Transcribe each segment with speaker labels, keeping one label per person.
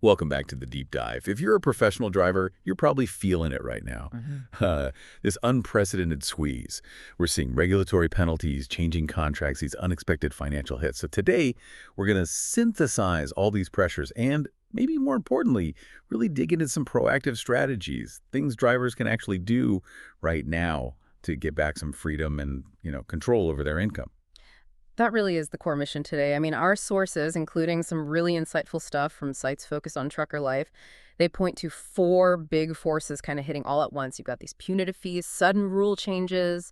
Speaker 1: Welcome back to the deep dive. If you're a professional driver, you're probably feeling it right now. This unprecedented squeeze. We're seeing regulatory penalties, changing contracts, these unexpected financial hits. So today, we're going to synthesize all these pressures and, maybe more importantly, really dig into some proactive strategies, things drivers can actually do right now to get back some freedom and, control over their income.
Speaker 2: That really is the core mission today. I mean, our sources, including some really insightful stuff from sites focused on trucker life, they point to four big forces kind of hitting all at once. You've got these punitive fees, sudden rule changes,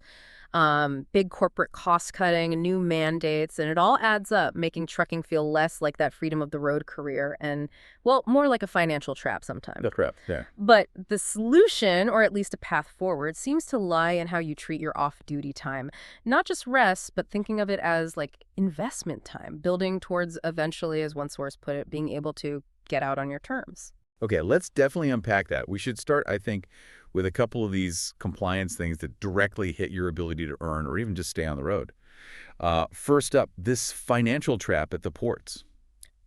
Speaker 2: big corporate cost cutting, new mandates, and it all adds up, making trucking feel less like that freedom of the road career and, well, more like a financial trap sometimes.
Speaker 1: The trap, yeah.
Speaker 2: But the solution, or at least a path forward, seems to lie in how you treat your off-duty time. Not just rest, but thinking of it as like investment time, building towards eventually, as one source put it, being able to get out on your terms.
Speaker 1: Okay, let's definitely unpack that. We should start, I think, with a couple of these compliance things that directly hit your ability to earn or even just stay on the road. First up, this financial trap at the ports.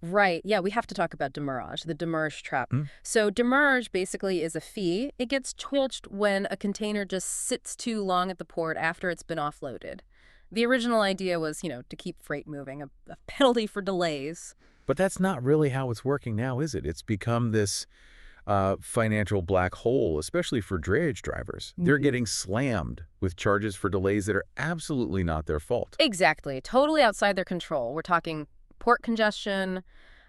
Speaker 2: Right. Yeah, we have to talk about demurrage, the demurrage trap.
Speaker 1: Hmm?
Speaker 2: So demurrage basically is a fee. It gets charged when a container just sits too long at the port after it's been offloaded. The original idea was, to keep freight moving, a penalty for delays.
Speaker 1: But that's not really how it's working now, is it? It's become this financial black hole, especially for drayage drivers. They're getting slammed with charges for delays that are absolutely not their fault.
Speaker 2: Exactly. Totally outside their control. We're talking port congestion,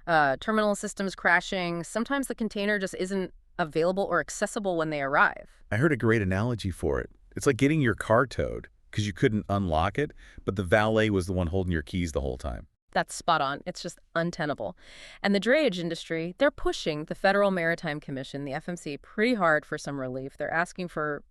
Speaker 2: terminal systems crashing. Sometimes the container just isn't available or accessible when they arrive.
Speaker 1: I heard a great analogy for it. It's like getting your car towed because you couldn't unlock it, but the valet was the one holding your keys the whole time.
Speaker 2: That's spot on. It's just untenable. And the drayage industry, they're pushing the Federal Maritime Commission, the FMC, pretty hard for some relief. They're asking for,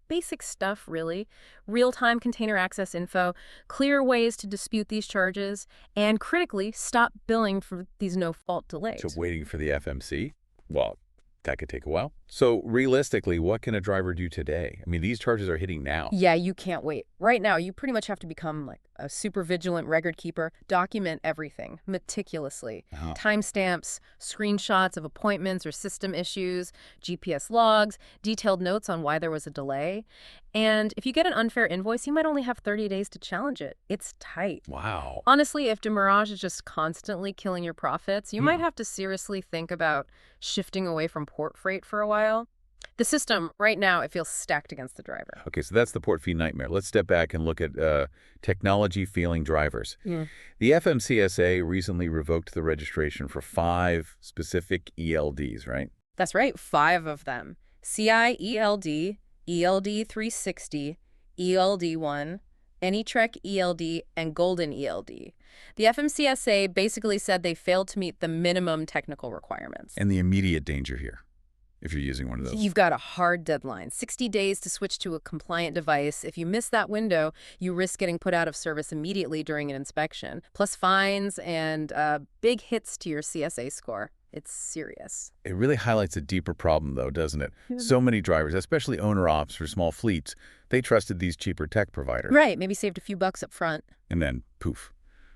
Speaker 2: basic stuff, really. Real-time container access info, clear ways to dispute these charges, and critically, stop billing for these no-fault delays.
Speaker 1: So waiting for the FMC? Well, that could take a while. So realistically, what can a driver do today? I mean, these charges are hitting now.
Speaker 2: Yeah, you can't wait. Right now, you pretty much have to become like a super vigilant record keeper, document everything meticulously. Timestamps, screenshots of appointments or system issues, GPS logs, detailed notes on why there was a delay. And if you get an unfair invoice, you might only have 30 days to challenge it. It's tight.
Speaker 1: Wow.
Speaker 2: Honestly, if demurrage is just constantly killing your profits, you might have to seriously think about shifting away from port freight for a while. The system, right now, it feels stacked against the driver.
Speaker 1: Okay, so that's the port fee nightmare. Let's step back and look at technology-feeling drivers. The FMCSA recently revoked the registration for 5 specific ELDs, right?
Speaker 2: That's right, 5 of them. CI ELD, ELD 360, ELD1, AnyTrek ELD, and Golden ELD. The FMCSA basically said they failed to meet the minimum technical requirements.
Speaker 1: And the immediate danger here, if you're using one of those.
Speaker 2: You've got a hard deadline, 60 days to switch to a compliant device. If you miss that window, you risk getting put out of service immediately during an inspection, plus fines and big hits to your CSA score. It's serious.
Speaker 1: It really highlights a deeper problem, though, doesn't it? So many drivers, especially owner-ops for small fleets, they trusted these cheaper tech providers.
Speaker 2: Right, maybe saved a few bucks up front.
Speaker 1: And then, poof,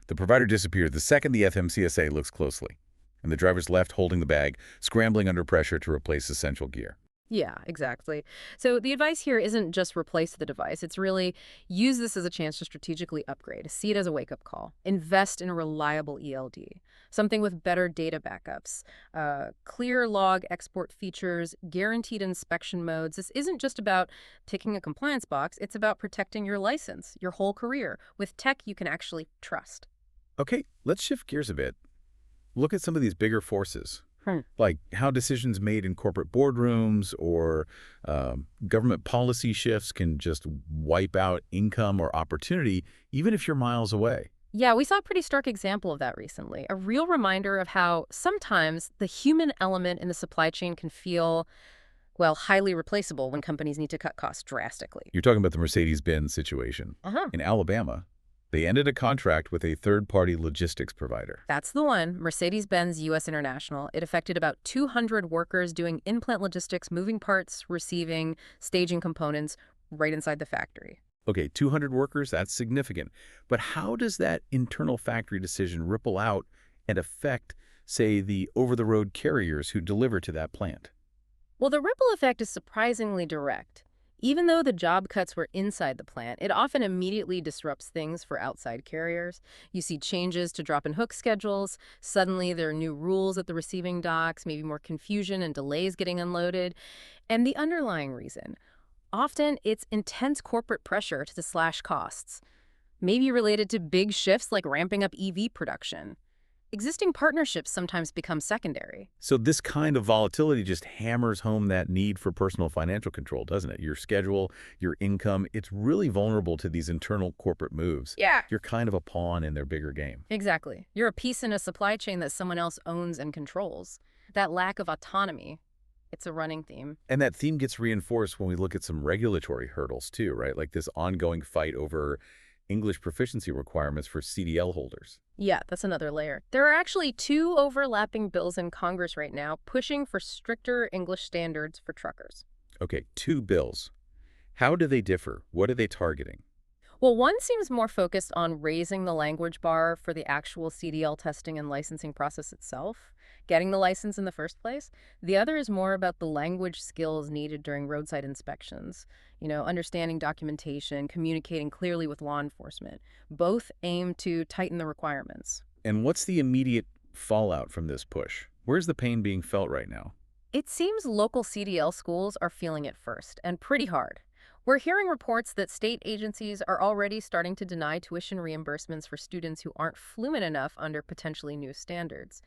Speaker 1: the provider disappeared the second the FMCSA looks closely. And the driver's left holding the bag, scrambling under pressure to replace essential gear.
Speaker 2: Yeah, exactly. So the advice here isn't just replace the device. It's really use this as a chance to strategically upgrade. See it as a wake-up call. Invest in a reliable ELD, something with better data backups, clear log export features, guaranteed inspection modes. This isn't just about ticking a compliance box. It's about protecting your license, your whole career, with tech you can actually trust.
Speaker 1: Okay, let's shift gears a bit. Look at some of these bigger forces. Like how decisions made in corporate boardrooms or government policy shifts can just wipe out income or opportunity, even if you're miles away.
Speaker 2: Yeah, we saw a pretty stark example of that recently. A real reminder of how sometimes the human element in the supply chain can feel, well, highly replaceable when companies need to cut costs drastically.
Speaker 1: You're talking about the Mercedes-Benz situation. In Alabama, they ended a contract with a third-party logistics provider.
Speaker 2: That's the one, Mercedes-Benz US International. It affected about 200 workers doing in-plant logistics, moving parts, receiving, staging components right inside the factory.
Speaker 1: Okay, 200 workers, that's significant. But how does that internal factory decision ripple out and affect say, the over-the-road carriers who deliver to that plant?
Speaker 2: Well, the ripple effect is surprisingly direct. Even though the job cuts were inside the plant, it often immediately disrupts things for outside carriers. You see changes to drop and hook schedules. Suddenly, there are new rules at the receiving docks, maybe more confusion and delays getting unloaded. And the underlying reason, often it's intense corporate pressure to slash costs, maybe related to big shifts like ramping up EV production. Existing partnerships sometimes become secondary.
Speaker 1: So this kind of volatility just hammers home that need for personal financial control, doesn't it? Your schedule, your income, it's really vulnerable to these internal corporate moves.
Speaker 2: Yeah.
Speaker 1: You're kind of a pawn in their bigger game.
Speaker 2: Exactly. You're a piece in a supply chain that someone else owns and controls. That lack of autonomy, it's a running theme.
Speaker 1: And that theme gets reinforced when we look at some regulatory hurdles too, right? Like this ongoing fight over English proficiency requirements for CDL holders.
Speaker 2: Yeah, that's another layer. There are actually two overlapping bills in Congress right now pushing for stricter English standards for truckers.
Speaker 1: Okay, two bills. How do they differ? What are they targeting?
Speaker 2: Well, one seems more focused on raising the language bar for the actual CDL testing and licensing process itself, getting the license in the first place. The other is more about the language skills needed during roadside inspections, understanding documentation, communicating clearly with law enforcement. Both aim to tighten the requirements.
Speaker 1: And what's the immediate fallout from this push? Where's the pain being felt right now?
Speaker 2: It seems local CDL schools are feeling it first, and pretty hard. We're hearing reports that state agencies are already starting to deny tuition reimbursements for students who aren't fluent enough under potentially new standards.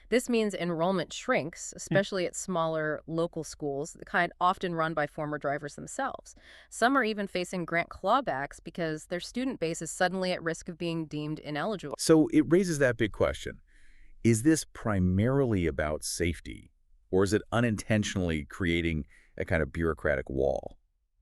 Speaker 2: This means enrollment shrinks, especially at smaller local schools, the kind often run by former drivers themselves. Some are even facing grant clawbacks because their student base is suddenly at risk of being deemed ineligible.
Speaker 1: So it raises that big question. Is this primarily about safety, or is it unintentionally creating a kind of bureaucratic wall?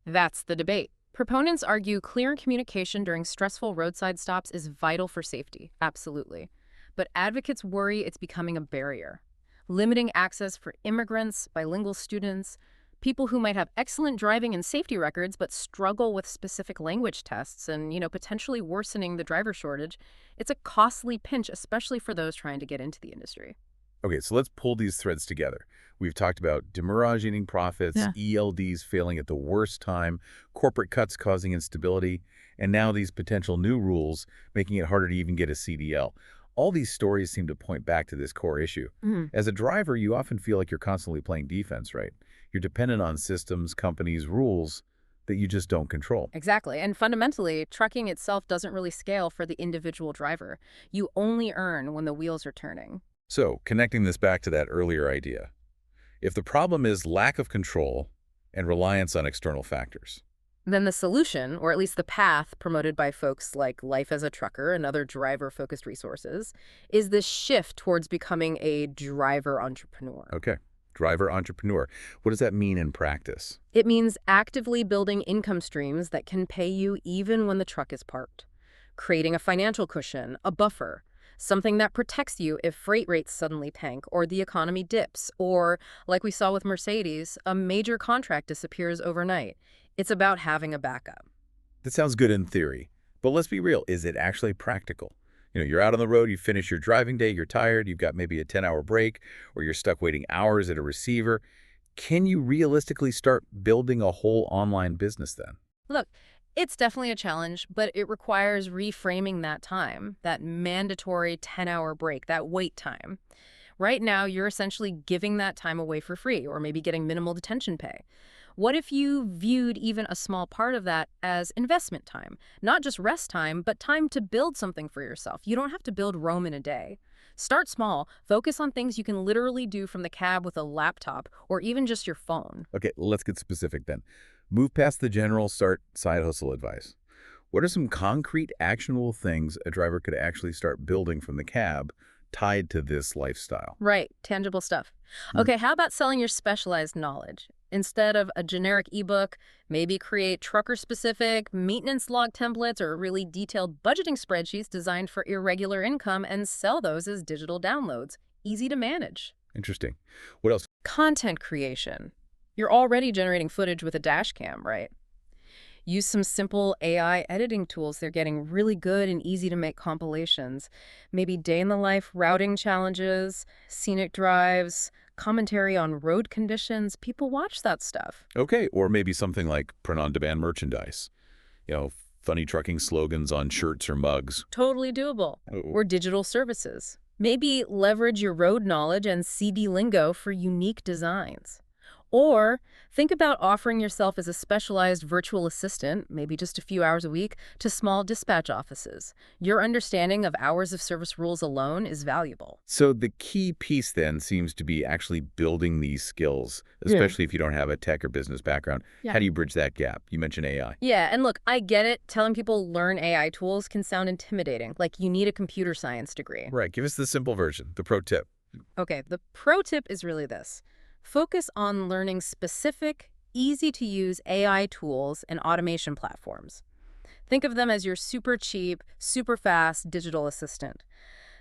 Speaker 2: That's the debate. Proponents argue clear communication during stressful roadside stops is vital for safety, absolutely. But advocates worry it's becoming a barrier, limiting access for immigrants, bilingual students, people who might have excellent driving and safety records but struggle with specific language tests and, potentially worsening the driver shortage. It's a costly pinch, especially for those trying to get into the industry.
Speaker 1: Okay, so let's pull these threads together. We've talked about demurrage eating profits, ELDs failing at the worst time, corporate cuts causing instability, and now these potential new rules making it harder to even get a CDL. All these stories seem to point back to this core issue. As a driver, you often feel like you're constantly playing defense, right? You're dependent on systems, companies, rules that you just don't control.
Speaker 2: Exactly. And fundamentally, trucking itself doesn't really scale for the individual driver. You only earn when the wheels are turning.
Speaker 1: So, connecting this back to that earlier idea, if the problem is lack of control and reliance on external factors,
Speaker 2: Then the solution, or at least the path promoted by folks like Life as a Trucker and other driver-focused resources, is this shift towards becoming a driver entrepreneur.
Speaker 1: okay, driver entrepreneur, what does that mean in practice?
Speaker 2: It means actively building income streams that can pay you even when the truck is parked, creating a financial cushion, a buffer, something that protects you if freight rates suddenly tank or the economy dips, or, like we saw with Mercedes, a major contract disappears overnight. It's about having a backup.
Speaker 1: That sounds good in theory, but let's be real, is it actually practical? You're out on the road, you finish your driving day, you're tired, you've got maybe a 10-hour break, or you're stuck waiting hours at a receiver. Can you realistically start building a whole online business then?
Speaker 2: Look, it's definitely a challenge, but it requires reframing that time, that mandatory 10-hour break, that wait time. Right now, you're essentially giving that time away for free or maybe getting minimal detention pay. What if you viewed even a small part of that as investment time? Not just rest time, but time to build something for yourself. You don't have to build Rome in a day. Start small. Focus on things you can literally do from the cab with a laptop or even just your phone.
Speaker 1: Okay, let's get specific then. Move past the general start side hustle advice. What are some concrete, actionable things a driver could actually start building from the cab tied to this lifestyle?
Speaker 2: Right, tangible stuff. Okay, how about selling your specialized knowledge? Instead of a generic ebook, maybe create trucker-specific maintenance log templates or really detailed budgeting spreadsheets designed for irregular income and sell those as digital downloads. Easy to manage.
Speaker 1: Interesting. What else?
Speaker 2: Content creation. You're already generating footage with a dash cam, right? Use some simple AI editing tools. They're getting really good and easy to make compilations. Maybe day-in-the-life routing challenges, scenic drives, commentary on road conditions. People watch that stuff.
Speaker 1: Okay, or maybe something like print-on-demand merchandise. You know, funny trucking slogans on shirts or mugs.
Speaker 2: Totally doable.
Speaker 1: Oh,
Speaker 2: Or digital services. Maybe leverage your road knowledge and CD lingo for unique designs. Or think about offering yourself as a specialized virtual assistant, maybe just a few hours a week, to small dispatch offices. Your understanding of hours of service rules alone is valuable.
Speaker 1: so the key piece then seems to be actually building these skills, especially if you don't have a tech or business background.
Speaker 2: Yeah.
Speaker 1: How do you bridge that gap? You mentioned AI.
Speaker 2: Yeah, and look, I get it. Telling people learn AI tools can sound intimidating, like you need a computer science degree.
Speaker 1: Right, give us the simple version, the pro tip.
Speaker 2: Okay, the pro tip is really this. Focus on learning specific, easy-to-use AI tools and automation platforms. Think of them as your super cheap, super fast digital assistant.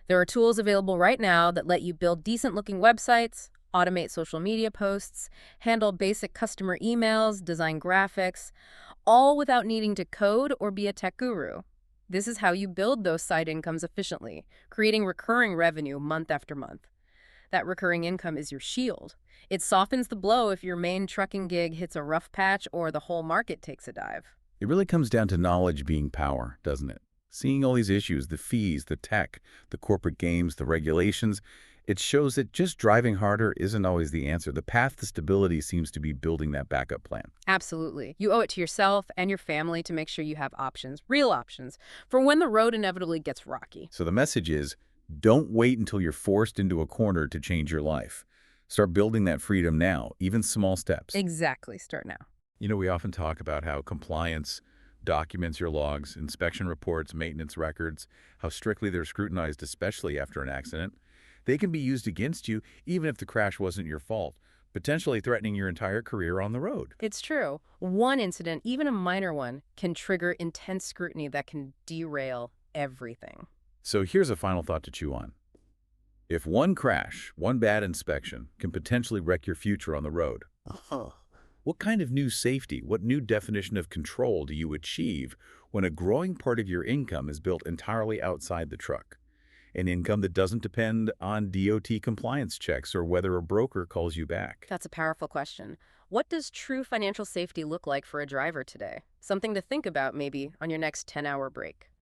Speaker 2: There are tools available right now that let you build decent-looking websites, automate social media posts, handle basic customer emails, design graphics, all without needing to code or be a tech guru. This is how you build those side incomes efficiently, creating recurring revenue month after month. That recurring income is your shield. It softens the blow if your main trucking gig hits a rough patch or the whole market takes a dive.
Speaker 1: It really comes down to knowledge being power, doesn't it? Seeing all these issues, the fees, the tech, the corporate games, the regulations, it shows that just driving harder isn't always the answer. The path to stability seems to be building that backup plan.
Speaker 2: Absolutely. You owe it to yourself and your family to make sure you have options, real options, for when the road inevitably gets rocky.
Speaker 1: So the message is, don't wait until you're forced into a corner to change your life. Start building that freedom now, even small steps.
Speaker 2: Exactly. Start now.
Speaker 1: You know, we often talk about how compliance documents your logs, inspection reports, maintenance records, how strictly they're scrutinized, especially after an accident. They can be used against you even if the crash wasn't your fault, potentially threatening your entire career on the road.
Speaker 2: It's true. One incident, even a minor one, can trigger intense scrutiny that can derail everything.
Speaker 1: So here's a final thought to chew on. If one crash, one bad inspection, can potentially wreck your future on the road, what kind of new safety, what new definition of control do you achieve when a growing part of your income is built entirely outside the truck? An income that doesn't depend on DOT compliance checks or whether a broker calls you back.
Speaker 2: That's a powerful question. What does true financial safety look like for a driver today? Something to think about maybe on your next 10-hour break.